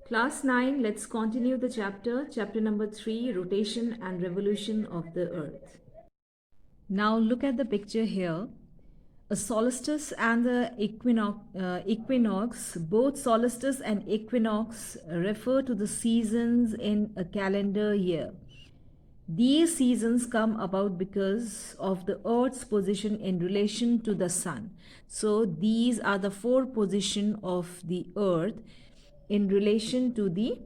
Class 9, let's continue the chapter number 3, rotation and revolution of the earth. Now look at the picture here. A solstice and the equinox, both solstice and equinox refer to the seasons in a calendar year. These seasons come about because of the earth's position in relation to the sun. So these are the four positions of the earth in relation to the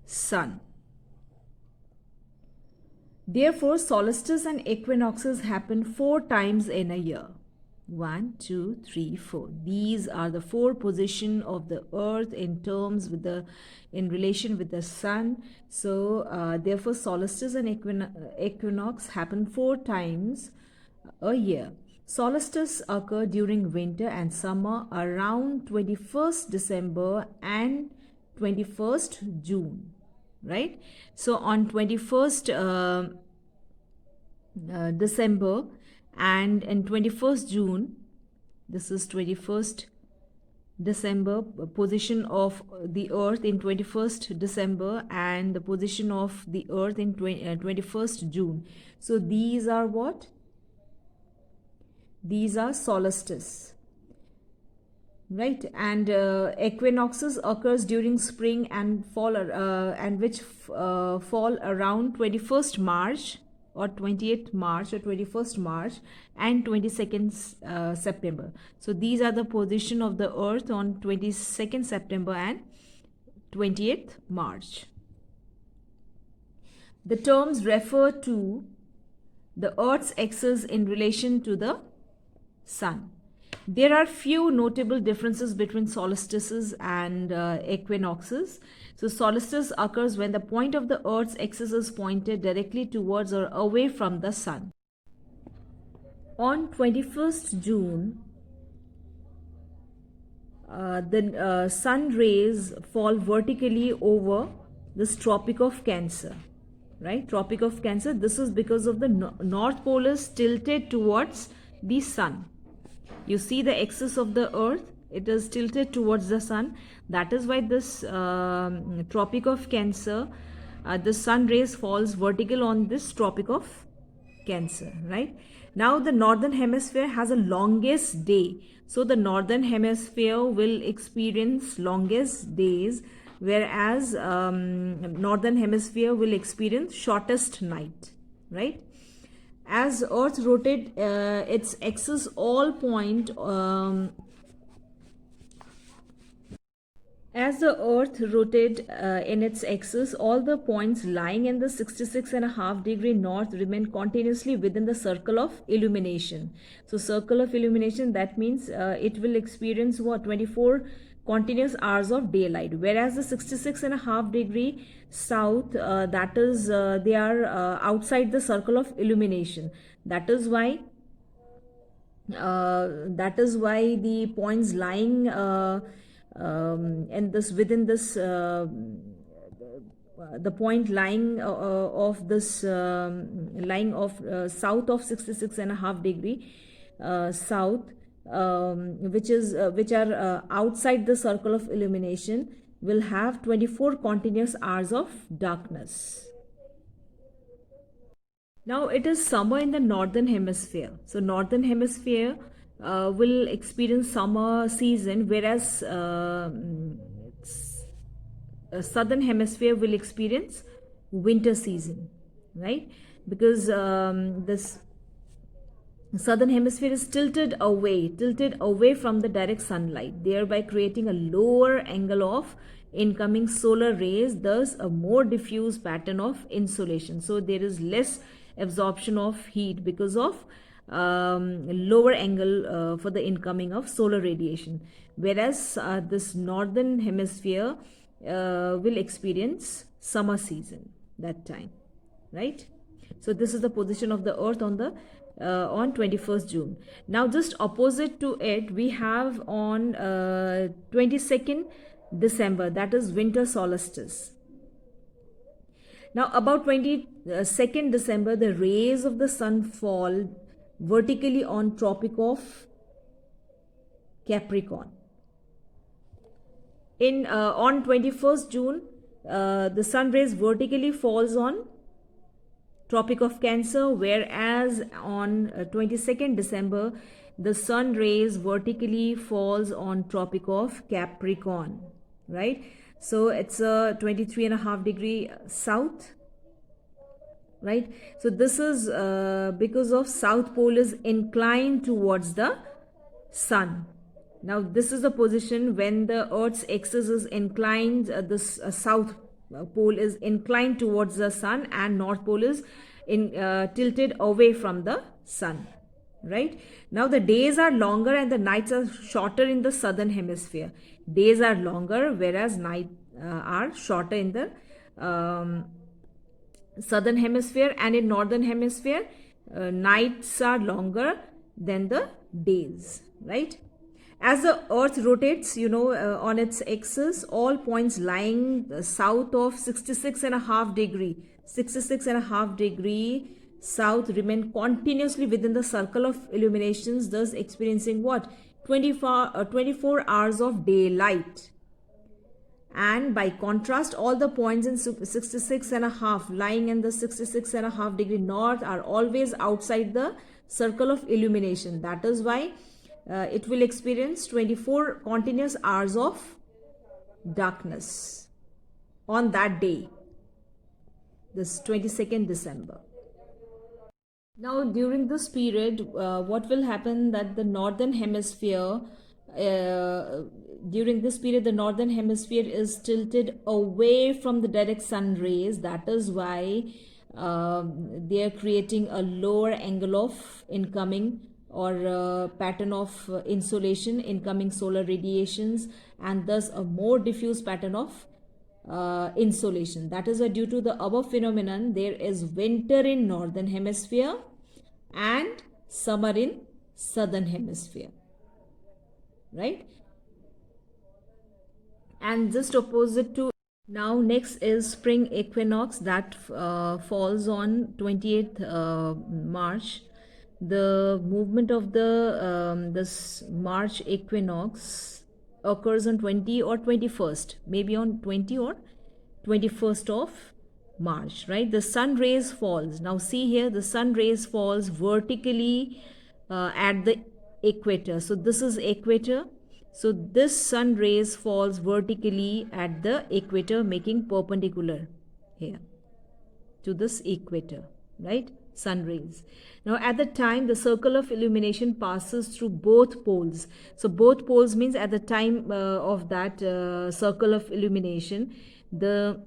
sun. Therefore, solstices and equinoxes happen 4 times in a year. 1, 2, 3, 4. These are the four positions of the earth in relation with the sun. So therefore solstice and equinox happen 4 times a year. Solstices occur during winter and summer around 21st December and 21st June, right? So on 21st December and 21st June, this is 21st December, position of the earth in 21st December and the position of the earth in 21st June. So these are what? These are solstices, right? And equinoxes occurs during spring and fall, and which fall around 21st March or 28th March or 21st March and 22nd September. So these are the position of the earth on 22nd September and 28th March. The terms refer to the earth's axis in relation to the sun. There are few notable differences between solstices and equinoxes. So solstice occurs when the point of the earth's axis is pointed directly towards or away from the sun. On 21st June, the sun rays fall vertically over this Tropic of Cancer, right? Tropic of Cancer. This is because of the North Pole is tilted towards the sun. You see the axis of the earth, it is tilted towards the sun. That is why this Tropic of Cancer, the sun rays falls vertical on this Tropic of Cancer, right? Now the northern hemisphere has a longest day. So the northern hemisphere will experience longest days, whereas northern hemisphere will experience shortest night, right? As earth rotates its axis, all point as the earth rotates in its axis, all the points lying in the 66.5-degree north remain continuously within the circle of illumination. So circle of illumination, that means it will experience what? 24 continuous hours of daylight, whereas the 66.5-degree south, that is they are outside the circle of illumination. That is why the points lying in this within this the point lying of this lying of south of 66.5-degree south, which are outside the circle of illumination, will have 24 continuous hours of darkness. Now it is summer in the northern hemisphere. So northern hemisphere will experience summer season, whereas southern hemisphere will experience winter season, right? Because this southern hemisphere is tilted away from the direct sunlight, thereby creating a lower angle of incoming solar rays, thus a more diffuse pattern of insolation. So there is less absorption of heat because of lower angle for the incoming of solar radiation, whereas this northern hemisphere will experience summer season that time, right? So this is the position of the earth on the on 21st June. Now just opposite to it, we have on 22nd December, that is winter solstice. Now about 22nd December, the rays of the sun fall vertically on Tropic of Capricorn. On 21st June, the sun rays vertically falls on Tropic of Cancer, whereas on 22nd December, the sun rays vertically falls on Tropic of Capricorn, right? So it's a 23.5 degree south, right? So this is because of South Pole is inclined towards the sun. Now this is the position when the Earth's axis is inclined, this South Pole is inclined towards the sun and North Pole is tilted away from the sun, right? Now the days are longer and the nights are shorter in the southern hemisphere. Days are longer, whereas night are shorter in the southern hemisphere, and in northern hemisphere nights are longer than the days, right? As the earth rotates, on its axis, all points lying south of 66.5 degree south remain continuously within the circle of illuminations, thus experiencing what? 24 hours of daylight. And by contrast, all the points in 66.5 lying in the 66.5 degree north are always outside the circle of illumination. That is why it will experience 24 continuous hours of darkness on that day, this 22nd December. Now during this period, what will happen that the northern hemisphere, during this period the northern hemisphere is tilted away from the direct sun rays. That is why they are creating a lower angle of incoming or pattern of insolation, incoming solar radiations, and thus a more diffuse pattern of insolation. That is why due to the above phenomenon, there is winter in northern hemisphere and summer in southern hemisphere, right? And just opposite to, now next is spring equinox that falls on 28th March. The movement of the this March equinox occurs on 20 or 21st, maybe on 20 or 21st of March, right? The sun rays falls. Now see here, the sun rays falls vertically at the equator. So this is equator. So this sun rays falls vertically at the equator, making perpendicular here to this equator, right? Sun rays. Now at the time the circle of illumination passes through both poles. So both poles means at the time of that circle of illumination, the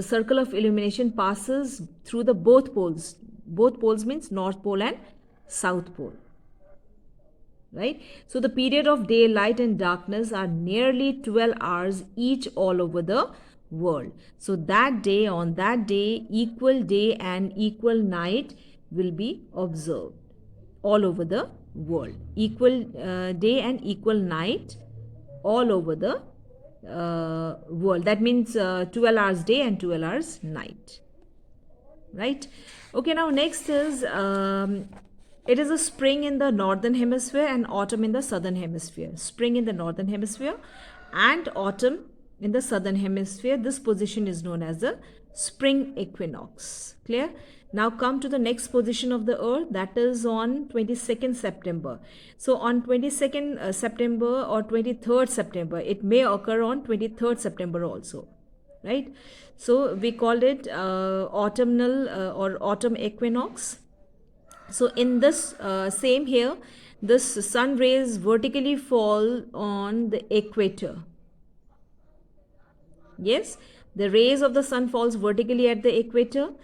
circle of illumination passes through the both poles. Both poles means North Pole and South Pole, right? So the period of daylight and darkness are nearly 12 hours each all over the world. So that day, on that day, equal day and equal night will be observed all over the world. Equal day and equal night all over the world. That means 12 hours day and 12 hours night, right? Okay, now next is it is a spring in the northern hemisphere and autumn in the southern hemisphere. Spring in the northern hemisphere and autumn in the southern hemisphere. This position is known as the spring equinox. Clear? Now come to the next position of the earth, that is on 22nd September. So on 22nd September or 23rd September, it may occur on 23rd September also, right? So we called it autumnal or autumn equinox. So in this same here, this sun rays vertically fall on the equator. Yes, the rays of the sun falls vertically at the equator,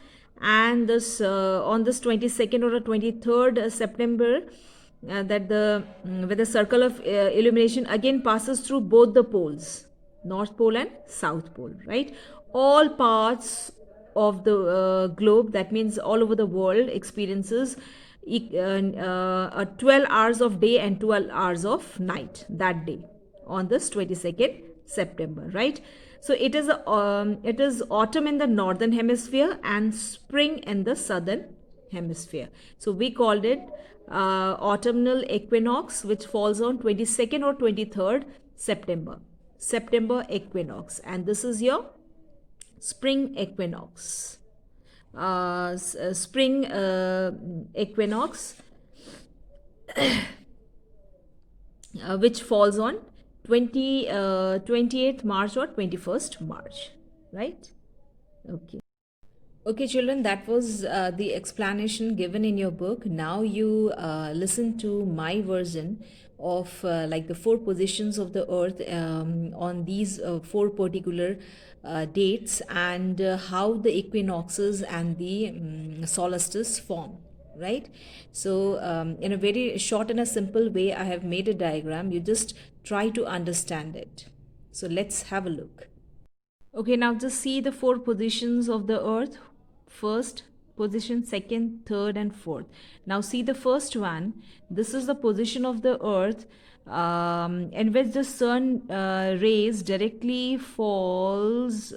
and this on this 22nd or 23rd September, that the where the circle of illumination again passes through both the poles, North Pole and South Pole, right? All parts of the globe, that means all over the world, experiences 12 hours of day and 12 hours of night that day on this 22nd September, right? So it is autumn in the northern hemisphere and spring in the southern hemisphere. So we called it autumnal equinox, which falls on 22nd or 23rd September. September equinox. And this is your spring equinox. Spring equinox, which falls on 28th March or 21st March, right? Okay. Okay, children, that was the explanation given in your book. Now you listen to my version of like the four positions of the earth on these four particular dates, and how the equinoxes and the solstice form, right? So in a very short and a simple way, I have made a diagram. You just try to understand it. So let's have a look. Okay, now just see the four positions of the earth. First position, second, third, and fourth. Now see the first one. This is the position of the earth in which the sun rays directly falls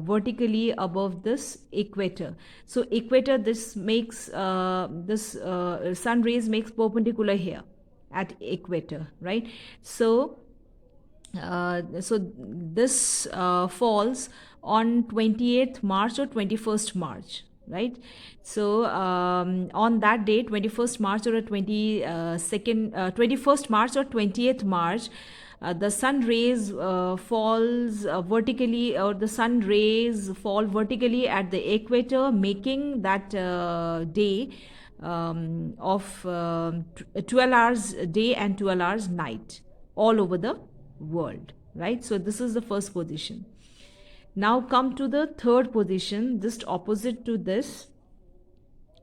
vertically above this equator. So equator, this makes sun rays makes perpendicular here at equator, right? So this falls on 28th March or 21st March, right? So on that day, 21st March or 21st March or 20th March, the sun rays falls vertically, or the sun rays fall vertically at the equator, making that day of 12 hours day and 12 hours night all over the world, right? So this is the first position. Now come to the third position, just opposite to this.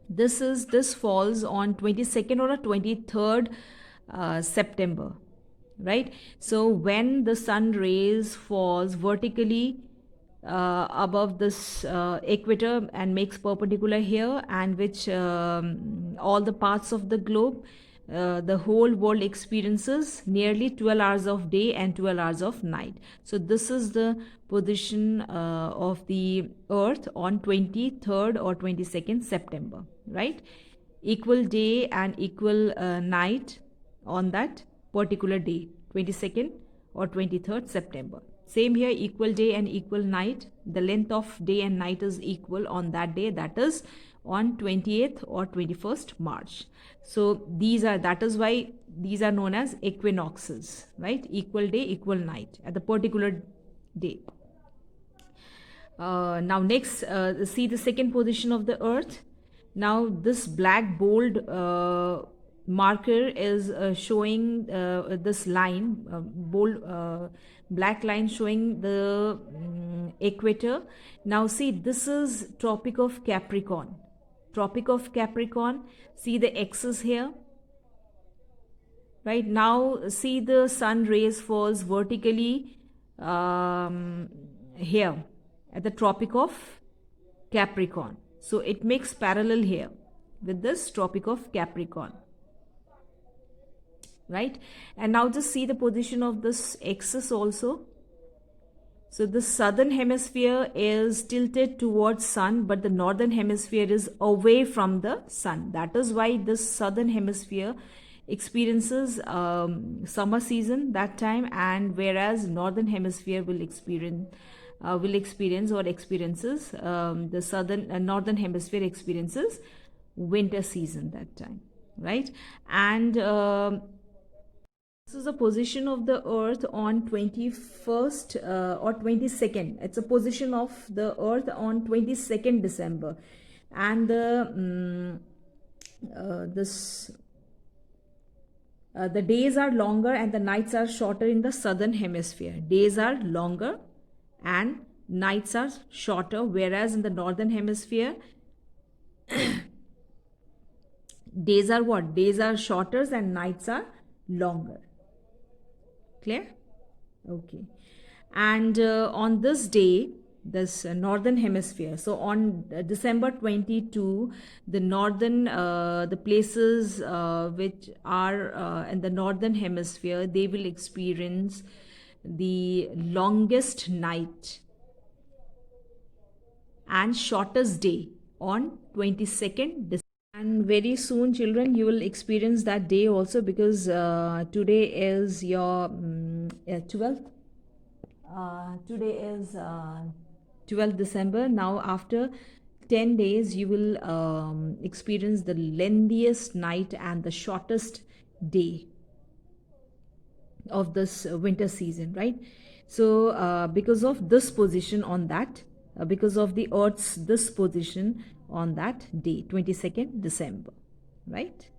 This falls on 22nd or 23rd September, right? So when the sun rays falls vertically above this equator and makes perpendicular here, and which all the parts of the globe, the whole world experiences nearly 12 hours of day and 12 hours of night. So this is the position of the earth on 23rd or 22nd September, right? Equal day and equal night on that particular day, 22nd or 23rd September. Same here, equal day and equal night. The length of day and night is equal on that day, that is on 20th or 21st March. So that is why these are known as equinoxes, right? Equal day, equal night at the particular day. Now next, see the second position of the earth. Now this black bold marker is showing this line, bold black line showing the equator. Now see, this is Tropic of Capricorn. Tropic of Capricorn, see the X's here, right? Now see the sun rays falls vertically here at the Tropic of Capricorn. So it makes parallel here with this Tropic of Capricorn, right? And now just see the position of this axis also. So the southern hemisphere is tilted towards sun, but the northern hemisphere is away from the sun. That is why this southern hemisphere experiences summer season that time, and whereas northern hemisphere will experience or experiences the northern hemisphere experiences winter season that time, right? And this is the position of the earth on 21st or 22nd. It's a position of the earth on 22nd December. And the days are longer and the nights are shorter in the southern hemisphere. Days are longer and nights are shorter, whereas in the northern hemisphere days are what? Days are shorter and nights are longer. Clear? Okay. And on this day, this northern hemisphere, so on December 22, the northern the places which are in the northern hemisphere, they will experience the longest night and shortest day on 22nd December. And very soon, children, you will experience that day also, because today is your 12th. Today is 12th December. Now, after 10 days, you will experience the lengthiest night and the shortest day of this winter season, right? So because of this position on that, because of the earth's this position on that day, 22nd December, right?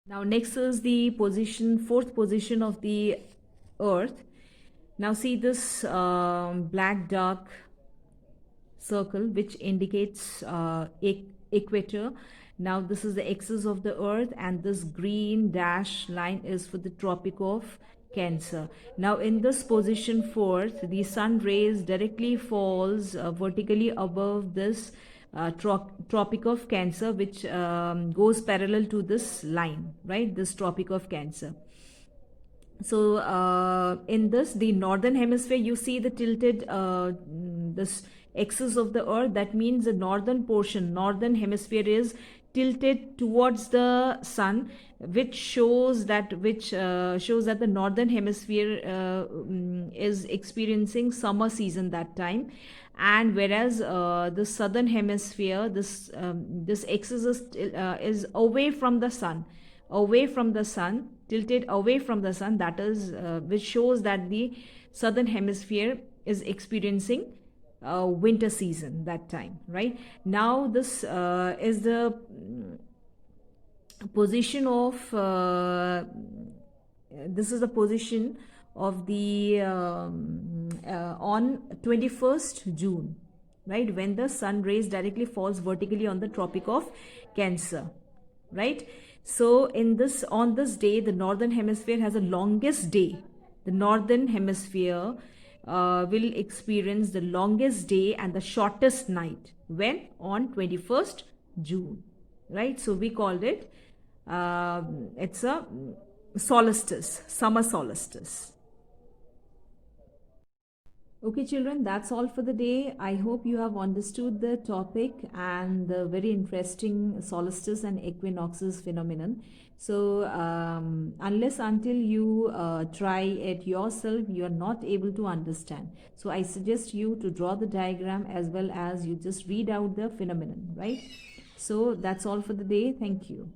Now next is the position, fourth position of the earth. Now see this black dark circle which indicates equator. Now this is the axis of the earth, and this green dash line is for the tropic of Cancer. Now in this position fourth, the sun rays directly falls vertically above this tropic of Cancer, which goes parallel to this line, right? This tropic of Cancer. So in this, the northern hemisphere, you see the tilted this axis of the earth. That means the northern portion, northern hemisphere is tilted towards the sun, which shows that the northern hemisphere is experiencing summer season that time. And whereas the southern hemisphere, this axis is away from the sun, tilted away from the sun, that is which shows that the southern hemisphere is experiencing winter season that time, right? Now this is the position of this is the position of the on 21st June, right, when the sun rays directly falls vertically on the tropic of Cancer, right? So in this, on this day, the northern hemisphere has the longest day. The northern hemisphere will experience the longest day and the shortest night. When? On 21st June, right? So we called it it's a solstice, summer solstice. Okay, children, that's all for the day. I hope you have understood the topic and the very interesting solstice and equinoxes phenomenon. So, unless until you try it yourself, you are not able to understand. So, I suggest you to draw the diagram as well as you just read out the phenomenon, right? So, that's all for the day. Thank you.